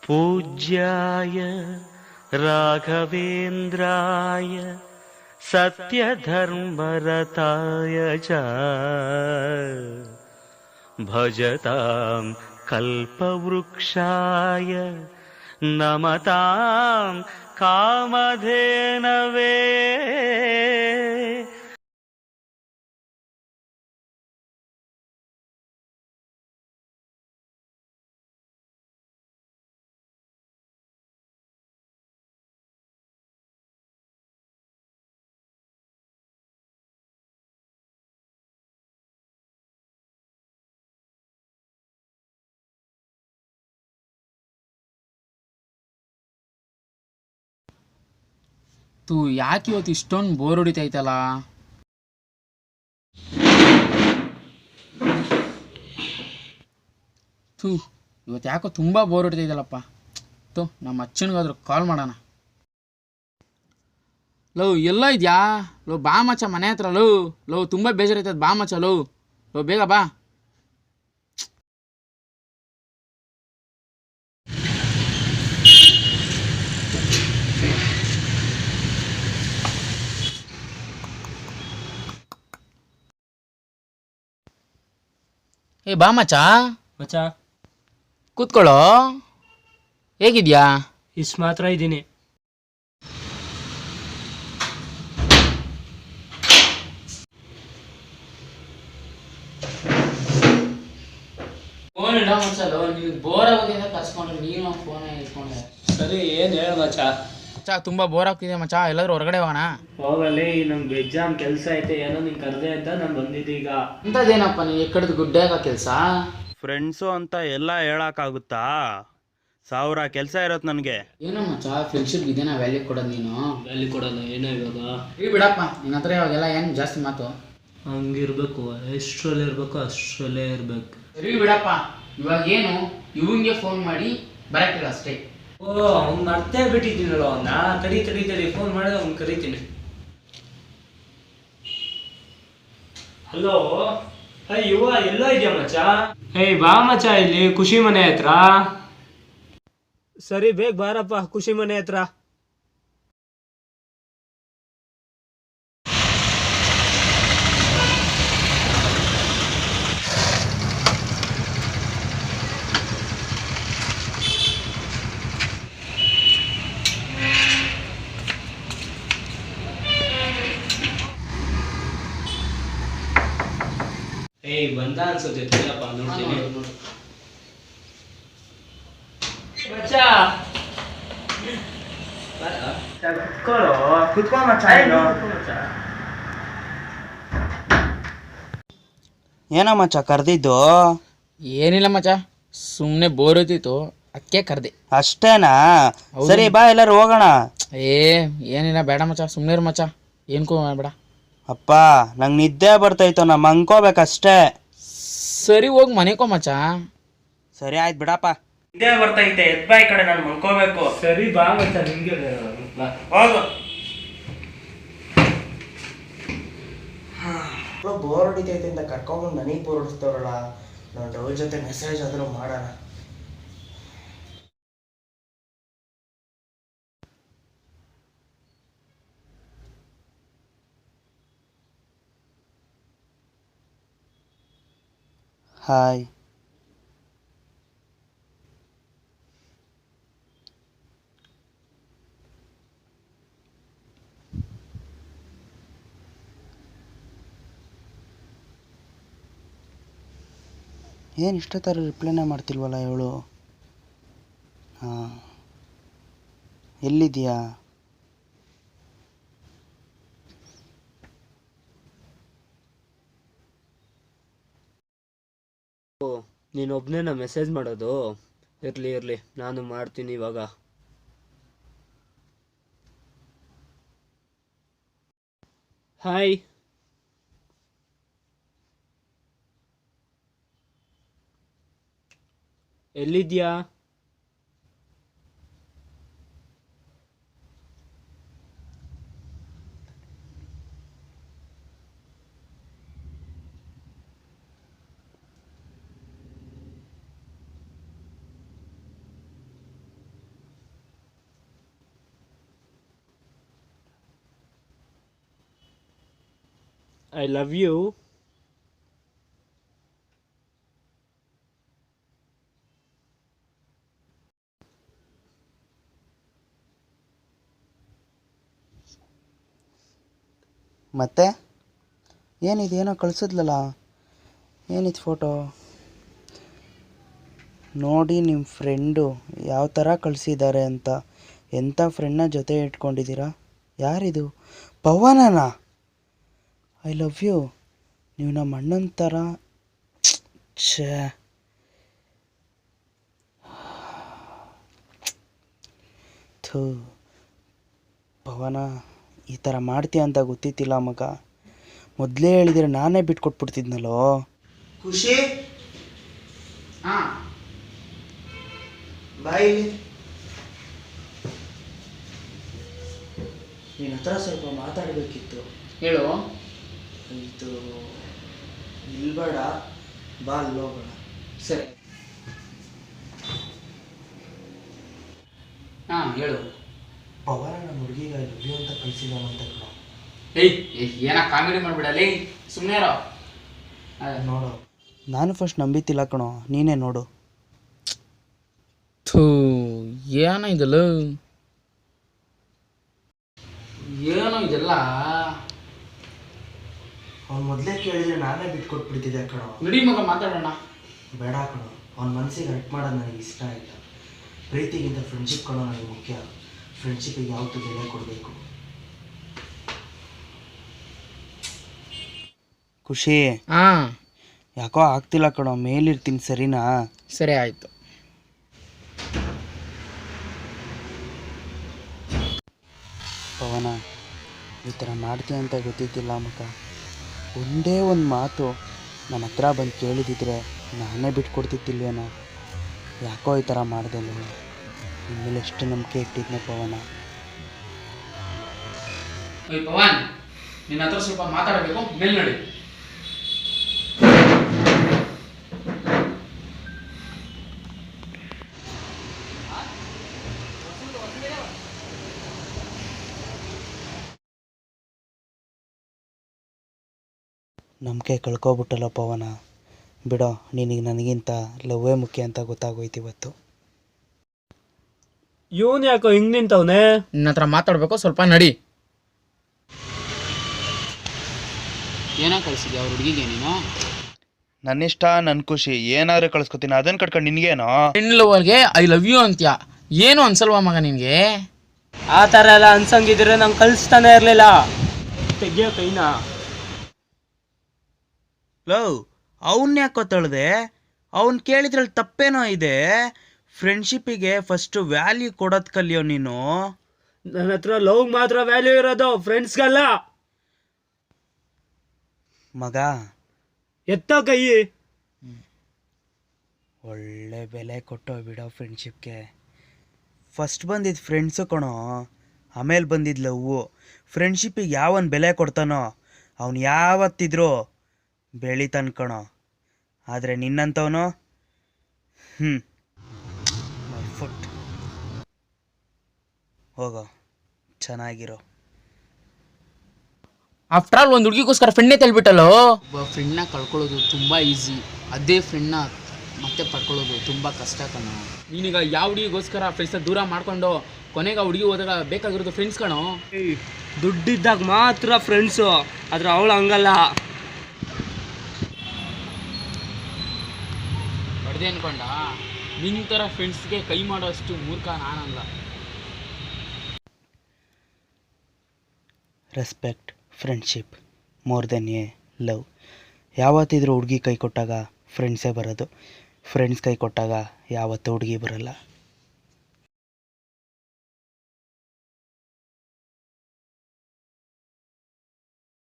पूज्याय राघवेन्द्राय सत्यधर्मरताय च भजतां कल्पवृक्षाय नमतां कामधेनवे। ತೂ ಯಾಕೆ ಇವತ್ತು ಇಷ್ಟೊಂದು ಬೋರ್ ಹೊಡಿತೈತಲ್ಲ. ತೂ ಇವತ್ತು ಯಾಕೋ ತುಂಬ ಬೋರ್ ಹೊಡಿತೈತಲ್ಲಪ್ಪ. ತೂ ನಮ್ಮ ಅಚ್ಚನಿಗಾದ್ರೂ ಕಾಲ್ ಮಾಡೋಣ. ಲವ್ ಎಲ್ಲ ಇದೆಯಾ? ಲವ್ ಬಾ ಮಚ್ಚ ಮನೆ ಹತ್ರ. ಲವ್ ತುಂಬ ಬೇಜಾರೈತದ, ಬಾ ಮಚ್ಚ. ಲವ್ ಬೇಗ ಬಾ. ಏ ಬಾ ಮಚ್ಚ. ಮಚ್ಚ ಕೂತ್ಕೊಳ್ಳೋ. ಹೇಗಿದ್ಯಾ? ಇಷ್ಟು ಮಾತ್ರ ಇದ್ದೀನಿ. ಫೋನ್ ಇಡೋ ಮಚ್ಚ. ನಿನಗೆ ಬೋರ್ ಆಗೋದಿದೆ ಕರ್ಸ್ಕೊಂಡ್ರೆ ನೀನು ಫೋನ್ ಇಟ್ಕೊಂಡೆ. ಸರಿ, ಏನು ಹೇಳ ಮಚ್ಚ. ಮಚ್ಚ ತುಂಬ ಬೋರ್ ಆಗ್ತಿದೆ ಮಚ್ಚ, ಎಲ್ಲಾದ್ರೂ ಹೊರಗಡೆ ಹೋಗೋಣ. ಹೋಗಲಿ, ನಮ್ಗೆ ಎಕ್ಸಾಮ್ ಕೆಲಸ ಐತೆ. ಏನೋ ನಿಂಗೆ ಕರೆದೆ ಅಂತ ನಾನು ಬಂದಿದ್ದೆ ಈಗ. ಇಂಥದ್ದೇನಪ್ಪ ನೀವು ಎಕ್ಕಡದು ಗುಡ್ಡಾಗ ಕೆಲಸ? ಫ್ರೆಂಡ್ಸು ಅಂತ ಎಲ್ಲ ಹೇಳಕ್ಕಾಗುತ್ತಾ? 1000 ಕೆಲಸ ಇರೋದು ನನಗೆ. ಏನೋ ಮಚ್ಚ, ಫ್ರೆಂಡ್ಶಿಪ್ ಇದೇನಾ ವ್ಯಾಲ್ಯೂ ಕೊಡೋದು ನೀನು? ವ್ಯಾಲ್ಯೂ ಕೊಡೋಲ್ಲ ಏನೋ ಇವಾಗ. ಈ ಬಿಡಪ್ಪ, ನಿನ್ನ ಹತ್ರ ಇವಾಗೆಲ್ಲ ಏನು ಜಾಸ್ತಿ ಮಾತು. ಹಂಗಿರ್ಬೇಕು, ಎಷ್ಟರಲ್ಲೇ ಇರಬೇಕು ಅಷ್ಟರಲ್ಲೇ ಇರಬೇಕು. ಸರಿ ಬಿಡಪ್ಪ, ಇವಾಗ ಏನು ಇವಂಗೆ ಫೋನ್ ಮಾಡಿ ಬರಕ್ಕಿಲ್ಲ ಅಷ್ಟೇ. ಓ, ಅವ್ನು ಮರ್ತೇ ಬಿಟ್ಟಿದ್ದೀನಲ್ಲ ಅವನ್ನ. ತಡಿ ಫೋನ್ ಮಾಡಿದ್ರೆ ಅವ್ನು ಕರಿತೀನಿ. ಹಲೋ, ಯುವ ಎಲ್ಲೋ ಇದೆಯಾ ಮಚ್ಚ? ಬಾ ಮಚ್ಚ, ಇಲ್ಲಿ ಖುಷಿ ಮನೆ ಹತ್ರ. ಸರಿ, ಬೇಗ ಬಾರಪ್ಪ ಖುಷಿ ಮನೆ ಹತ್ರ. ಬಂದ ಅನ್ಸುತ್ತೆ, ತಿನ್ನಪ್ಪ ನೋಡ್ತೀನಿ. ಏನೋ ಮಚ್ಚ ಕರೆದಿದ್ದು? ಏನಿಲ್ಲ ಮಚ್ಚ, ಸುಮ್ಮನೆ ಬೋರ್ ಹೋಯ್ತಿತ್ತು ಅದಕ್ಕೆ ಕರೆದೆ. ಅಷ್ಟೇನಾ? ಸರಿ ಬಾ, ಎಲ್ಲರೂ ಹೋಗೋಣ. ಏನಿಲ್ಲ, ಬೇಡ ಮಚ್ಚ, ಸುಮ್ಮನೆ ಇರು ಮಚ್ಚ, ಏನ್ಕೋ ಬೇಡ. ಅಪ್ಪ, ನಂಗೆ ನಿದ್ದೆ ಬರ್ತೈತೋ, ನಾ ಮಂಕೋಬೇಕಷ್ಟೇ. ಸರಿ, ಹೋಗಿ ಮನೆಕೋ ಮಚ್ಚ. ಸರಿ ಆಯ್ತು ಬಿಡಪ್ಪ, ನಿದ್ದೆ ಬರ್ತೈತೆ, ಎದ್ಬಾ ಈ ಕಡೆ, ನಾನು ಮಂಕೋಬೇಕು. ಸರಿ ಬಾ ಮಚ್ಚ, ನಿಮ್ಗೆ ಹೋಗು. ಬೋರ್ ಹೊಡಿತೈತೆ ಅಂತ ಕರ್ಕೊಂಡ್ಬಂದು ನನಗೆ ಬೋರ್ ಹೊಡಿಸ್ತವ್ರಲ್ಲ. ನಾನು ಅವ್ರ ಜೊತೆ ಮೆಸೇಜ್ ಆದರೂ ಮಾಡೋಣ. ಹಾಯ್. ಏನು ಇಷ್ಟೊತ್ತರ ರಿಪ್ಲೈನೇ ಮಾಡ್ತಿಲ್ವಲ್ಲ ಇವಳು? ಹಾಂ, ಎಲ್ಲಿದೆಯಾ? ನೀನೊಬ್ಬನೇ ಮೆಸೇಜ್ ಮಾಡೋದು? ಇರಲಿ, ನಾನು ಮಾಡ್ತೀನಿ ಇವಾಗ. ಹಾಯ್. ಎಲ್ಲಿದ್ಯಾ? I love you. ಮತ್ತೆ ಏನಿದು, ಏನೋ ಕಳಿಸಿದ್ಲಲ್ಲ, ಏನಿದು ಫೋಟೋ ನೋಡಿ. ನಿಮ್ಮ ಫ್ರೆಂಡು ಯಾವ ಥರ ಕಳಿಸಿದ್ದಾರೆ ಅಂತ. ಎಂಥ ಫ್ರೆಂಡ್ನ ಜೊತೆ ಇಟ್ಕೊಂಡಿದ್ದೀರಾ? ಯಾರಿದು? ಪವನನಾ? I love you. ನೀವು ನಮ್ಮ ಅಣ್ಣನ ಥರ. ಛೇ, ಥೂ ಪವನ, ಈ ಥರ ಮಾಡ್ತೀಯ ಅಂತ ಗೊತ್ತಿತ್ತಿಲ್ಲ ಮಗ. ಮೊದಲೇ ಹೇಳಿದರೆ ನಾನೇ ಬಿಟ್ಕೊಟ್ಬಿಡ್ತಿದ್ನಲ್ಲೋ. ಖುಷಿ, ಹಾಂ ಬಾಯಿ. ನಿನ್ನ ಹತ್ರ ಸ್ವಲ್ಪ ಮಾತಾಡಬೇಕಿತ್ತು. ಹೇಳು. ಇದು ಇಲ್ಬೇಡ, ಬಾ ಅಲ್ಲೋಗೋಣ. ಸರಿ. ಹಾಂ ಹೇಳು. ಪವನ ನಮ್ಮ ಹುಡುಗಿಗೆ ಐ ಲವ್ ಯು ಅಂತ ಕಳಿಸಿದಾನಂತ ಕಣ. ಏಯ್ ಏನ ಕಾಮಿಡಿ ಮಾಡ್ಬಿಡಲಿ, ಸುಮ್ಮನೆ ಇರೋ. ನೋಡು, ನಾನು ಫಸ್ಟ್ ನಂಬಿತಿಲ್ಲ ಕಣೋ, ನೀನೇ ನೋಡು. ಥೂ, ಏನೋ ಇದಲ್ಲ, ಏನೋ ಇದೆಲ್ಲ. ಅವ್ನು ಮೊದಲೇ ಕೇಳಿದ್ರೆ ನಾನೇ ಬಿಟ್ಕೊಟ್ಬಿಡ್ತಿದ್ದೆ ಕಣೋ. ನಡಿ ಮಗ ಮಾತಾಡೋಣ. ಬೇಡ ಕಣೋ, ಅವ್ನ ಮನಸ್ಸಿಗೆ ಹರ್ಟ್ ಮಾಡೋದು ನನಗೆ ಇಷ್ಟ ಇಲ್ಲ. ಪ್ರೀತಿಗಿಂತ ಫ್ರೆಂಡ್ಶಿಪ್ ಕಣೋ ನನಗೆ ಮುಖ್ಯ. ಫ್ರೆಂಡ್ಶಿಪ್ಪಿಗೆ ಯಾವತ್ತೂ ಬೆಲೆ ಕೊಡಬೇಕು. ಖುಷಿ, ಹಾಂ ಯಾಕೋ ಆಗ್ತಿಲ್ಲ ಕಣೋ, ಮೇಲಿರ್ತೀನಿ, ಸರಿನಾ? ಸರಿ ಆಯಿತು. ಪವನ, ಈ ಥರ ಮಾಡ್ತೀಯ ಅಂತ ಗೊತ್ತಿದ್ದಿಲ್ಲ ಮಗ. ಒಂದೇ ಒಂದು ಮಾತು ನನ್ನ ಹತ್ರ ಬಂದು ಕೇಳಿದಿದ್ರೆ ನಾನೇ ಬಿಟ್ಕೊಡ್ತಿದ್ದಿಲ್ವೇನೋ. ಯಾಕೋ ಈ ಥರ ಮಾಡಿದೆ ನಾನು. ಇನ್ಮೇಲೆ ಎಷ್ಟು ನಂಬಿಕೆ ಇಟ್ಟಿದ್ನೆ ಪವನ. ಓಯ್ ಪವನ್, ನಿನ್ನ ಹತ್ರ ಸ್ವಲ್ಪ ಮಾತಾಡಬೇಕು, ಮೇಲ್ ನಡಿ. ನಂಬಿಕೆ ಕಳ್ಕೊಬಿಟ್ಟಲ್ಲ ಪವನ. ಬಿಡೋ, ನಿನಗೆ ನನಗಿಂತ ಲವ್ವೇ ಮುಖ್ಯ ಅಂತ ಗೊತ್ತಾಗೋಯ್ತು ಇವತ್ತು. ಇವನು ಯಾಕೋ ಹಿಂಗೆ ನಿಂತವನೆ? ನಿನ್ನ ಹತ್ರ ಮಾತಾಡಬೇಕು, ಸ್ವಲ್ಪ ನಡಿ. ಏನೋ ಕಳಿಸಿದ್ಯಾ ಅವ್ರ ಹುಡುಗಿಗೆ ನೀನು? ನನ್ನಿಷ್ಟ, ನನ್ನ ಖುಷಿ, ಏನಾದ್ರು ಕಳ್ಸ್ಕೊತೀನಿ, ಅದನ್ನು ಕಟ್ಕೊಂಡು ನಿನಗೇನೋ? ಹೆಣ್ಲವರ್ಗೆ ಐ ಲವ್ ಯು ಅಂತ್ಯ, ಏನು ಅನ್ಸಲ್ವಾ ಮಗ ನಿನಗೆ? ಆ ಥರ ಎಲ್ಲ ಅನ್ಸಂಗಿದ್ರೆ ನಂಗೆ ಕಳಿಸ್ತಾನೆ ಇರಲಿಲ್ಲ. ತೆಗಿಯೋ ಕೈನಾ. ಲವ್, ಅವನ್ನ ಯಾಕೋ ತಳ್ದೆ? ಅವ್ನು ಕೇಳಿದ್ರಲ್ಲಿ ತಪ್ಪೇನೋ ಇದೆ. ಫ್ರೆಂಡ್ಶಿಪ್ಪಿಗೆ ಫಸ್ಟು ವ್ಯಾಲ್ಯೂ ಕೊಡೋದು ಕಲಿಯೋ ನೀನು. ನನ್ನ ಹತ್ರ ಲವ್ ಮಾತ್ರ ವ್ಯಾಲ್ಯೂ ಇರೋದು, ಫ್ರೆಂಡ್ಸ್ಗಲ್ಲ. ಮಗ, ಎತ್ತ ಕೈ. ಒಳ್ಳೆ ಬೆಲೆ ಕೊಟ್ಟು ಬಿಡೋ ಫ್ರೆಂಡ್ಶಿಪ್ಗೆ. ಫಸ್ಟ್ ಬಂದಿದ್ದು ಫ್ರೆಂಡ್ಸು ಕಣೋ, ಆಮೇಲೆ ಬಂದಿದ್ದು ಲವ್ವು. ಫ್ರೆಂಡ್ಶಿಪ್ಪಿಗೆ ಯಾವನ್ ಬೆಲೆ ಕೊಡ್ತಾನೋ ಅವನು ಯಾವತ್ತಿದ್ರೂ ಬೆಳಿತಾನೆ ಕಣೋ. ಆದರೆ ನಿನ್ನಂಥವನು ಮೈ ಫುಟ್. ಹೋಗೋ, ಚೆನ್ನಾಗಿರೋ. ಆಫ್ಟರ್ ಆಲ್ ಒಂದು ಹುಡುಗಿಗೋಸ್ಕರ ಫ್ರೆಂಡ್ನೇ ತಳ್ಬಿಟ್ಟಲ್ಲೋ. ಒಬ್ಬ ಫ್ರೆಂಡ್ನ ಕಳ್ಕೊಳ್ಳೋದು ತುಂಬ ಈಸಿ, ಅದೇ ಫ್ರೆಂಡ್ನ ಮತ್ತೆ ಪಡ್ಕೊಳ್ಳೋದು ತುಂಬ ಕಷ್ಟ ಕಣೋ. ನೀನೀಗ ಯಾವ ಹುಡುಗಿಗೋಸ್ಕರ ಫ್ರೆಂಡ್ಸ್ನ ದೂರ ಮಾಡ್ಕೊಂಡು ಕೊನೆಗೆ ಆ ಹುಡುಗಿ ಹೋದಾಗ ಬೇಕಾಗಿರೋದು ಫ್ರೆಂಡ್ಸ್ ಕಣೋ. ದುಡ್ಡಿದ್ದಾಗ ಮಾತ್ರ ಫ್ರೆಂಡ್ಸು, ಆದ್ರೆ ಅವಳು ಹಂಗಲ್ಲ. ಬಡ್ದೆ ಅನ್ಕೊಂಡ ನಿನ್ನ ಥರ ಫ್ರೆಂಡ್ಸ್ಗೆ ಕೈ ಮಾಡೋಷ್ಟು ಮೂರ್ಖ ನಾನಲ್ಲ. Respect friendship more than A love. ಯಾವತ್ತಿದ್ರೂ ಹುಡುಗಿ ಕೈ ಕೊಟ್ಟಾಗ ಫ್ರೆಂಡ್ಸೇ ಬರೋದು, ಫ್ರೆಂಡ್ಸ್ ಕೈ ಕೊಟ್ಟಾಗ ಯಾವತ್ತೂ ಹುಡುಗಿ ಬರಲ್ಲ.